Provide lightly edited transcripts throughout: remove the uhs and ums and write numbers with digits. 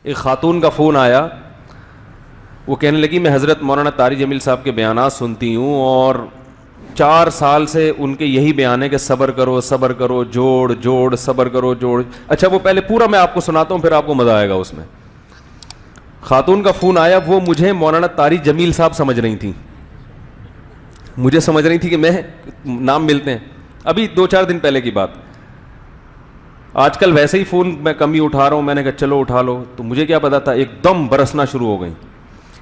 ایک خاتون کا فون آیا, وہ کہنے لگی میں حضرت مولانا طارق جمیل صاحب کے بیانات سنتی ہوں اور 4 سال سے ان کے یہی بیان ہے کہ صبر کرو صبر کرو, جوڑ جوڑ, صبر کرو جوڑ. اچھا وہ پہلے پورا میں آپ کو سناتا ہوں, پھر آپ کو مزہ آئے گا اس میں. خاتون کا فون آیا, وہ مجھے مولانا طارق جمیل صاحب سمجھ رہی تھیں, مجھے سمجھ رہی تھی کہ میں, نام ملتے ہیں, ابھی 2-4 دن پہلے کی بات. آج کل ویسے ہی فون میں کم ہی اٹھا رہا ہوں, میں نے کہا چلو اٹھا لو, تو مجھے کیا پتا تھا, ایک دم برسنا شروع ہو گئی.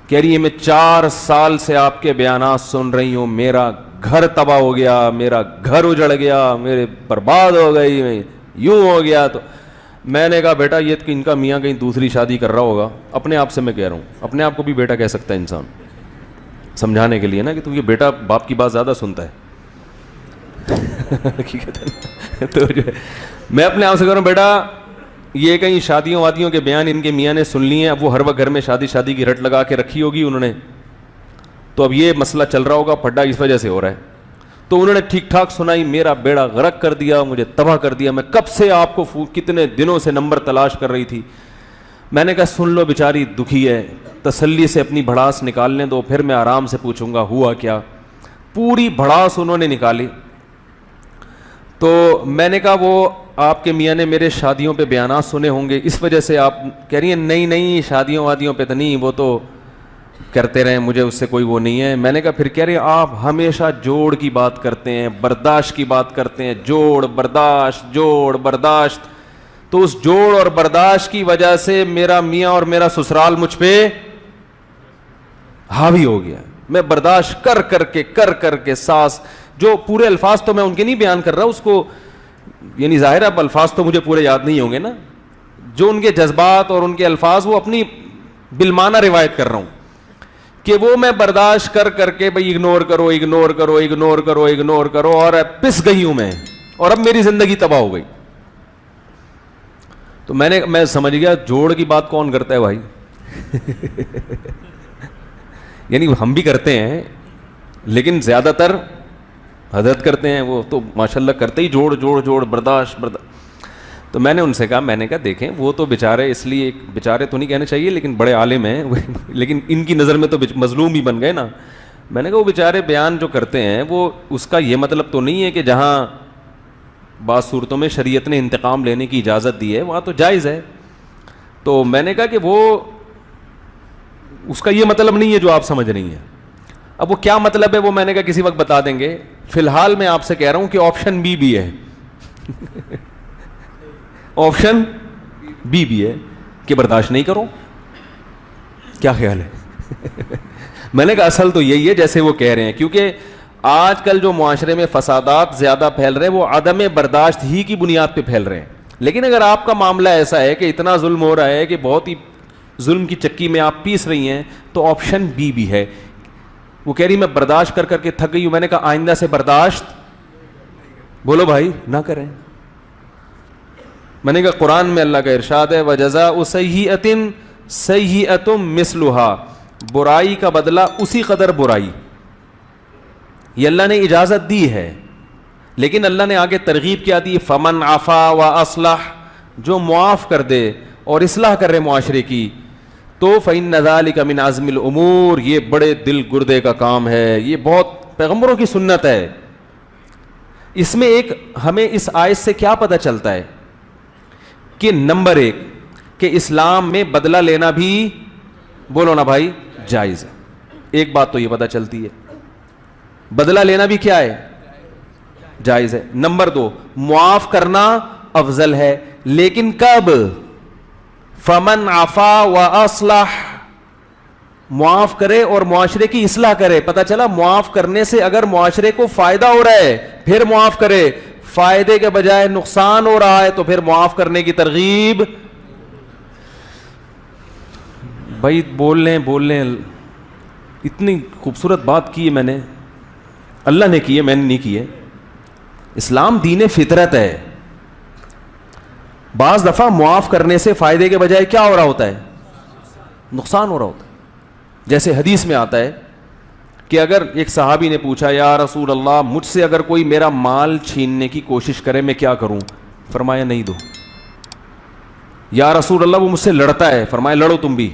کہہ رہی ہے میں 4 سال سے آپ کے بیانات سن رہی ہوں, میرا گھر تباہ ہو گیا, میرا گھر اجڑ گیا, میرے برباد ہو گئی, میں یوں ہو گیا. تو میں نے کہا بیٹا یہ ان کا میاں کہیں دوسری شادی کر رہا ہوگا. اپنے آپ سے میں کہہ رہا ہوں, اپنے آپ کو بھی بیٹا کہہ سکتا ہے انسان, سمجھانے کے لیے نا, کہ تو یہ بیٹا باپ کی بات زیادہ سنتا ہے. تو میں اپنے آپ سے کہہ رہا ہوں بیٹا یہ کہیں شادیوں وادیوں کے بیان ان کے میاں نے سن لیے ہیں, اب وہ ہر وقت گھر میں شادی کی رٹ لگا کے رکھی ہوگی انہوں نے, تو اب یہ مسئلہ چل رہا ہوگا, پھڈا اس وجہ سے ہو رہا ہے. تو انہوں نے ٹھیک ٹھاک سنائی, میرا بیڑا غرق کر دیا, مجھے تباہ کر دیا. میں کب سے آپ کو کتنے دنوں سے نمبر تلاش کر رہی تھی. میں نے کہا سن لو, بیچاری دکھی ہے, تسلی سے اپنی بھڑاس نکالنے دو, پھر میں آرام سے پوچھوں گا ہوا کیا. پوری بھڑاس انہوں نے نکالی. تو میں نے کہا وہ آپ کے میاں نے میرے شادیوں پہ بیانات سنے ہوں گے, اس وجہ سے آپ کہہ رہی ہیں نہیں شادیوں وادیوں پہ تو نہیں, وہ تو کرتے رہیں, مجھے اس سے کوئی وہ نہیں ہے. میں نے کہا پھر کہہ رہے ہیں آپ ہمیشہ جوڑ کی بات کرتے ہیں, برداشت کی بات کرتے ہیں, جوڑ برداشت. تو اس جوڑ اور برداشت کی وجہ سے میرا میاں اور میرا سسرال مجھ پہ حاوی ہو گیا. میں برداشت کر کے ساس, جو پورے الفاظ تو میں ان کے نہیں بیان کر رہا, اس کو یعنی ظاہر ہے اب الفاظ تو مجھے پورے یاد نہیں ہوں گے نا, جو ان کے جذبات اور ان کے الفاظ وہ اپنی بالمعنی روایت کر رہا ہوں, کہ وہ میں برداشت کر کے بھئی اگنور کرو, اور پس گئی ہوں میں, اور اب میری زندگی تباہ ہو گئی. تو میں سمجھ گیا جوڑ کی بات کون کرتا ہے بھائی. یعنی ہم بھی کرتے ہیں لیکن زیادہ تر حضرت کرتے ہیں, وہ تو ماشاءاللہ کرتے ہی جوڑ برداشت. تو میں نے ان سے کہا, میں نے کہا دیکھیں وہ تو بیچارے, اس لیے بیچارے تو نہیں کہنے چاہیے لیکن بڑے عالم ہیں, لیکن ان کی نظر میں تو مظلوم ہی بن گئے نا. میں نے کہا وہ بیچارے بیان جو کرتے ہیں وہ اس کا یہ مطلب تو نہیں ہے کہ جہاں بعض صورتوں میں شریعت نے انتقام لینے کی اجازت دی ہے وہاں تو جائز ہے. تو میں نے کہا کہ وہ اس کا یہ مطلب نہیں ہے جو آپ سمجھ رہی ہیں. اب وہ کیا مطلب ہے وہ میں نے کہا کسی وقت بتا دیں گے. فی الحال میں آپ سے کہہ رہا ہوں کہ آپشن بی بھی ہے. آپشن بی بھی ہے کہ برداشت نہیں کرو. کیا خیال ہے؟ میں نے کہا اصل تو یہی ہے جیسے وہ کہہ رہے ہیں, کیونکہ آج کل جو معاشرے میں فسادات زیادہ پھیل رہے ہیں وہ عدم برداشت ہی کی بنیاد پہ پھیل رہے ہیں. لیکن اگر آپ کا معاملہ ایسا ہے کہ اتنا ظلم ہو رہا ہے کہ بہت ہی ظلم کی چکی میں آپ پیس رہی ہیں, تو آپشن بی بھی ہے. وہ کہہ رہی میں برداشت کر کے تھک گئی ہوں. میں نے کہا آئندہ سے برداشت بولو بھائی نہ کریں. میں نے کہا قرآن میں اللہ کا ارشاد ہے وَجَزَاءُ سَيِّئَةٍ سَيِّئَةٌ مِثْلُهَا, برائی کا بدلہ اسی قدر برائی. یہ اللہ نے اجازت دی ہے, لیکن اللہ نے آگے ترغیب کیا دی, فَمَنْ عَفَا وَأَصْلَحَ, جو معاف کر دے اور اصلاح کر رہے معاشرے کی, تو فَإِنَّ ذَلِكَ مِنْ عَزْمِ الْأُمُورِ, یہ بڑے دل گردے کا کام ہے, یہ بہت پیغمبروں کی سنت ہے. اس میں ایک ہمیں اس آیت سے کیا پتہ چلتا ہے کہ نمبر 1 کہ اسلام میں بدلہ لینا بھی بولو نا بھائی جائز ہے. ایک بات تو یہ پتہ چلتی ہے, بدلہ لینا بھی کیا ہے جائز ہے. نمبر 2 معاف کرنا افضل ہے, لیکن کب؟ فمن عفا واصلح, معاف کرے اور معاشرے کی اصلاح کرے. پتہ چلا معاف کرنے سے اگر معاشرے کو فائدہ ہو رہا ہے پھر معاف کرے, فائدے کے بجائے نقصان ہو رہا ہے تو پھر معاف کرنے کی ترغیب. بھائی بول لیں اتنی خوبصورت بات کی ہے میں نے, اللہ نے کی ہے, میں نے نہیں کی ہے. اسلام دین فطرت ہے. بعض دفعہ معاف کرنے سے فائدے کے بجائے کیا ہو رہا ہوتا ہے؟ نقصان ہو رہا ہوتا ہے. جیسے حدیث میں آتا ہے کہ اگر ایک صحابی نے پوچھا یا رسول اللہ مجھ سے اگر کوئی میرا مال چھیننے کی کوشش کرے میں کیا کروں؟ فرمایا نہیں دو. یا رسول اللہ وہ مجھ سے لڑتا ہے، فرمایا لڑو تم بھی.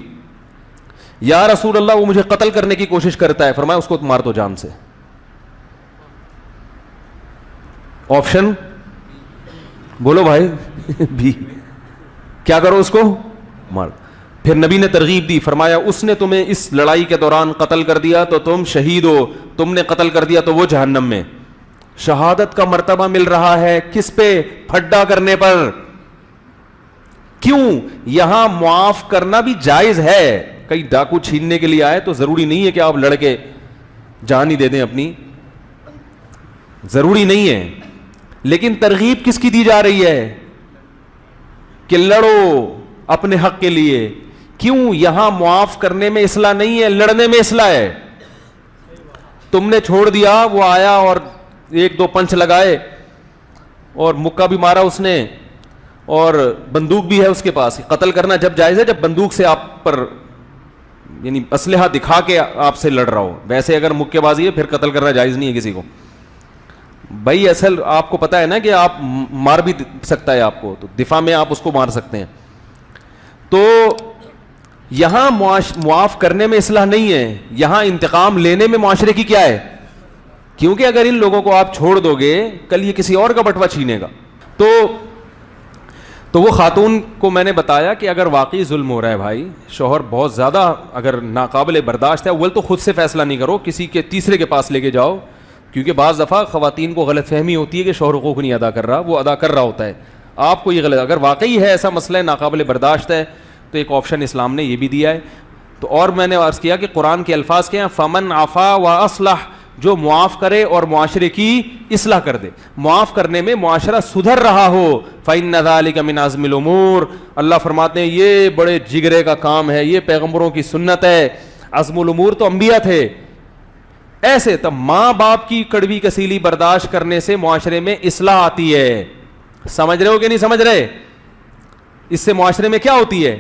یا رسول اللہ وہ مجھے قتل کرنے کی کوشش کرتا ہے، فرمایا اس کو مار دو جان سے. آپشن بولو بھائی بھی. کیا کرو؟ اس کو مار. پھر نبی نے ترغیب دی، فرمایا اس نے تمہیں اس لڑائی کے دوران قتل کر دیا تو تم شہید ہو، تم نے قتل کر دیا تو وہ جہنم میں. شہادت کا مرتبہ مل رہا ہے کس پہ؟ پھڈا کرنے پر. کیوں؟ یہاں معاف کرنا بھی جائز ہے. کئی ڈاکو چھیننے کے لیے آئے تو ضروری نہیں ہے کہ آپ لڑ کے جان ہی دے دیں اپنی، ضروری نہیں ہے. لیکن ترغیب کس کی دی جا رہی ہے؟ کہ لڑو اپنے حق کے لیے. کیوں؟ یہاں معاف کرنے میں اصلاح نہیں ہے، لڑنے میں اصلاح ہے. تم نے چھوڑ دیا، وہ آیا اور ایک دو پنچ لگائے اور مکہ بھی مارا اس نے، اور بندوق بھی ہے اس کے پاس. قتل کرنا جب جائز ہے جب بندوق سے آپ پر یعنی اسلحہ دکھا کے آپ سے لڑ رہا ہو. ویسے اگر مکے بازی ہے پھر قتل کرنا جائز نہیں ہے کسی کو. بھائی اصل آپ کو پتا ہے نا کہ آپ مار بھی سکتا ہے آپ کو، تو دفاع میں آپ اس کو مار سکتے ہیں. تو یہاں معاف کرنے میں اصلاح نہیں ہے، یہاں انتقام لینے میں معاشرے کی کیا ہے. کیونکہ اگر ان لوگوں کو آپ چھوڑ دو گے کل یہ کسی اور کا بٹوا چھینے گا. تو وہ خاتون کو میں نے بتایا کہ اگر واقعی ظلم ہو رہا ہے بھائی، شوہر بہت زیادہ اگر ناقابل برداشت ہے، اول تو خود سے فیصلہ نہیں کرو، کسی کے تیسرے کے پاس لے کے جاؤ. کیونکہ بعض دفعہ خواتین کو غلط فہمی ہوتی ہے کہ شوہر حقوق نہیں ادا کر رہا، وہ ادا کر رہا ہوتا ہے. آپ کو یہ غلط، اگر واقعی ہے ایسا مسئلہ ہے ناقابل برداشت ہے تو ایک آپشن اسلام نے یہ بھی دیا ہے. تو اور میں نے عرض کیا کہ قرآن کے الفاظ کیا ہیں؟ فمن عفا و اصلح، جو معاف کرے اور معاشرے کی اصلاح کر دے. معاف کرنے میں معاشرہ سدھر رہا ہو، فإن ذلک من عزم الامور. اللہ فرماتے ہیں یہ بڑے جگرے کا کام ہے، یہ پیغمبروں کی سنت ہے. عزم الامور تو انبیاء تھے. ایسے تب ماں باپ کی کڑوی کسیلی برداشت کرنے سے معاشرے میں اصلاح آتی ہے. سمجھ رہے ہو کہ نہیں سمجھ رہے؟ اس سے معاشرے میں کیا ہوتی ہے؟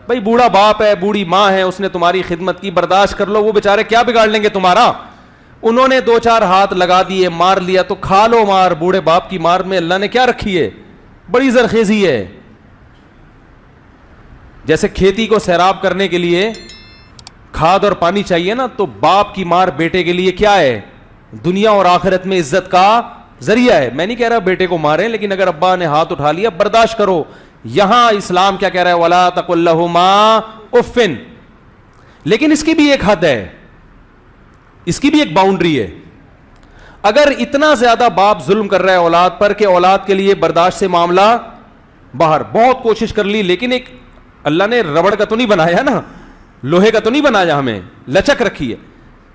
بھائی بوڑھا باپ ہے، بوڑھی ماں ہے، اس نے تمہاری خدمت کی، برداشت کر لو. وہ بیچارے کیا بگاڑ لیں گے تمہارا؟ انہوں نے دو چار ہاتھ لگا دیے، مار لیا تو کھا لو مار. بوڑھے باپ کی مار میں اللہ نے کیا رکھی ہے؟ بڑی زرخیزی ہے. جیسے کھیتی کو سیراب کرنے کے لیے کھاد اور پانی چاہیے نا، تو باپ کی مار بیٹے کے لیے کیا ہے؟ دنیا اور آخرت میں عزت کا ذریعہ ہے. میں نہیں کہہ رہا بیٹے کو ماریں، لیکن اگر ابا نے ہاتھ اٹھا لیا برداشت کرو. یہاں اسلام کیا کہہ رہا ہے؟ وَلَا تَقُلْ لَهُمَا اُفٍّ. لیکن اس کی بھی ایک حد ہے، اس کی بھی ایک باؤنڈری ہے. اگر اتنا زیادہ باپ ظلم کر رہا ہے اولاد پر کہ اولاد کے لیے برداشت سے معاملہ باہر، بہت کوشش کر لی، لیکن ایک اللہ نے ربڑ کا تو نہیں بنایا نا، لوہے کا تو نہیں بنایا، ہمیں لچک رکھی ہے.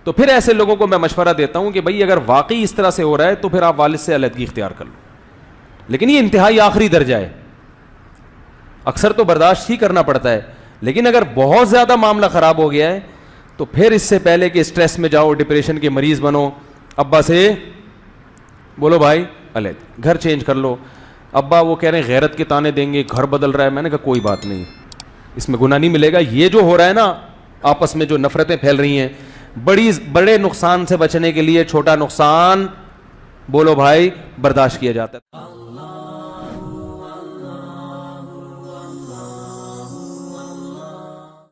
تو پھر ایسے لوگوں کو میں مشورہ دیتا ہوں کہ بھائی اگر واقعی اس طرح سے ہو رہا ہے تو پھر آپ والد سے علیحدگی اختیار کر لو. لیکن یہ انتہائی آخری درجہ ہے، اکثر تو برداشت ہی کرنا پڑتا ہے. لیکن اگر بہت زیادہ معاملہ خراب ہو گیا ہے تو پھر اس سے پہلے کہ اسٹریس میں جاؤ، ڈپریشن کے مریض بنو، ابا سے بولو بھائی علیحدہ، گھر چینج کر لو. ابا وہ کہہ رہے ہیں غیرت کے تانے دیں گے، گھر بدل رہا ہے. میں نے کہا کوئی بات نہیں، اس میں گناہ نہیں ملے گا. یہ جو ہو رہا ہے نا آپس میں جو نفرتیں پھیل رہی ہیں، بڑے نقصان سے بچنے کے لیے چھوٹا نقصان بولو بھائی برداشت کیا جاتا ہے.